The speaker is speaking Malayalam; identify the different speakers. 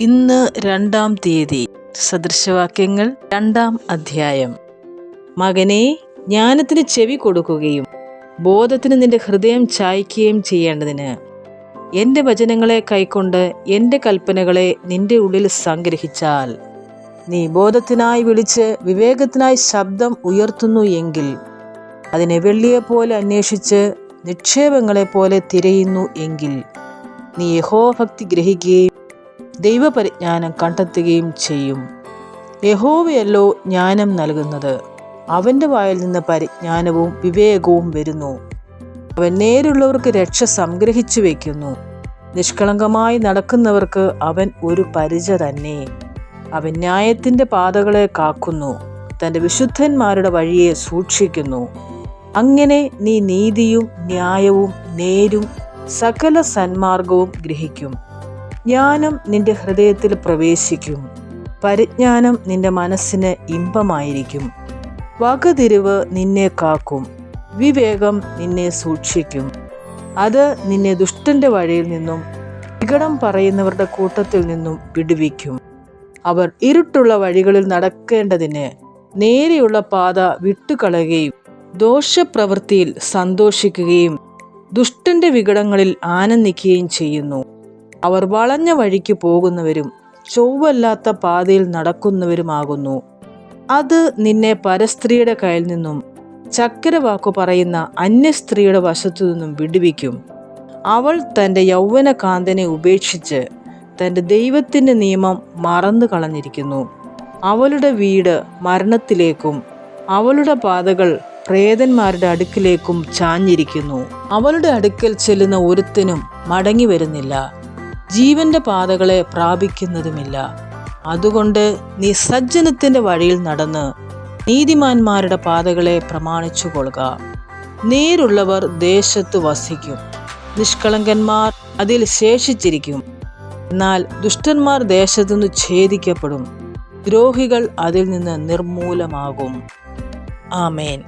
Speaker 1: ഇന്ന് 2-ാം തീയതി. സദൃശവാക്യങ്ങൾ 2-ാം അധ്യായം. മകനേ, ജ്ഞാനത്തിന് ചെവി കൊടുക്കുകയും ബോധത്തിന് നിന്റെ ഹൃദയം ചായ്ക്കുകയും ചെയ്യേണ്ടതിന് എൻ്റെ വചനങ്ങളെ കൈക്കൊണ്ട് എൻ്റെ കൽപ്പനകളെ നിന്റെ ഉള്ളിൽ സംഗ്രഹിച്ചാൽ, നീ ബോധത്തിനായി വിളിച്ച് വിവേകത്തിനായി ശബ്ദം ഉയർത്തുന്നു എങ്കിൽ, അതിനെ വെള്ളിയെപ്പോലെ അന്വേഷിച്ച് നിക്ഷേപങ്ങളെപ്പോലെ തിരയുന്നു എങ്കിൽ, നീ യഹോവഭക്തി ഗ്രഹിക്കുകയും ദൈവപരിജ്ഞാനം കണ്ടെത്തുകയും ചെയ്യും. യഹോവയല്ലോ ജ്ഞാനം നൽകുന്നത്. അവൻ്റെ വായിൽ നിന്ന് പരിജ്ഞാനവും വിവേകവും വരുന്നു. അവൻ നേരുള്ളവർക്ക് രക്ഷ സംഗ്രഹിച്ചു വയ്ക്കുന്നു. നിഷ്കളങ്കമായി നടക്കുന്നവർക്ക് അവൻ ഒരു പരിച തന്നെ. അവൻ ന്യായത്തിൻ്റെ പാതകളെ കാക്കുന്നു, തൻ്റെ വിശുദ്ധന്മാരുടെ വഴിയെ സൂക്ഷിക്കുന്നു. അങ്ങനെ നീ നീതിയും ന്യായവും നേരും സകല സന്മാർഗവും ഗ്രഹിക്കും. ജ്ഞാനം നിന്റെ ഹൃദയത്തിൽ പ്രവേശിക്കും, പരിജ്ഞാനം നിന്റെ മനസ്സിന് ഇമ്പമായിരിക്കും. വകതിരിവ് നിന്നെ കാക്കും, വിവേകം നിന്നെ സൂക്ഷിക്കും. അത് നിന്നെ ദുഷ്ടന്റെ വഴിയിൽ നിന്നും വികടം പറയുന്നവരുടെ കൂട്ടത്തിൽ നിന്നും വിടുവിക്കും. അവർ ഇരുട്ടുള്ള വഴികളിൽ നടക്കേണ്ടതിന് നേരെയുള്ള പാത വിട്ടുകളയുകയും ദോഷപ്രവൃത്തിയിൽ സന്തോഷിക്കുകയും ദുഷ്ടന്റെ വികടങ്ങളിൽ ആനന്ദിക്കുകയും ചെയ്യുന്നു. അവർ വളഞ്ഞ വഴിക്ക് പോകുന്നവരും ചൊവ്വല്ലാത്ത പാതയിൽ നടക്കുന്നവരുമാകുന്നു. അത് നിന്നെ പരസ്ത്രീയുടെ കയ്യിൽ നിന്നും ചക്കരവാക്കു പറയുന്ന അന്യസ്ത്രീയുടെ വശത്തു നിന്നും വിടുവിക്കും. അവൾ തൻ്റെ യൗവനകാന്തനെ ഉപേക്ഷിച്ച് തൻ്റെ ദൈവത്തിൻ്റെ നിയമം മറന്നു കളഞ്ഞിരിക്കുന്നു. അവളുടെ വീട് മരണത്തിലേക്കും അവളുടെ പാതകൾ പ്രേതന്മാരുടെ അടുക്കിലേക്കും ചാഞ്ഞിരിക്കുന്നു. അവളുടെ അടുക്കൽ ചെല്ലുന്ന ഒരുത്തനും മടങ്ങി വരുന്നില്ല, ജീവന്റെ പാതകളെ പ്രാപിക്കുന്നതുമില്ല. അതുകൊണ്ട് നീ സജ്ജനത്തിൻ്റെ വഴിയിൽ നടന്ന് നീതിമാന്മാരുടെ പാതകളെ പ്രമാണിച്ചു കൊള്ളുക. നേരുള്ളവർ ദേശത്ത് വസിക്കും, നിഷ്കളങ്കന്മാർ അതിൽ ശേഷിച്ചിരിക്കും. എന്നാൽ ദുഷ്ടന്മാർ ദേശത്തുനിന്ന് ഛേദിക്കപ്പെടും, ദ്രോഹികൾ അതിൽ നിന്ന് നിർമൂലമാകും. ആമേൻ.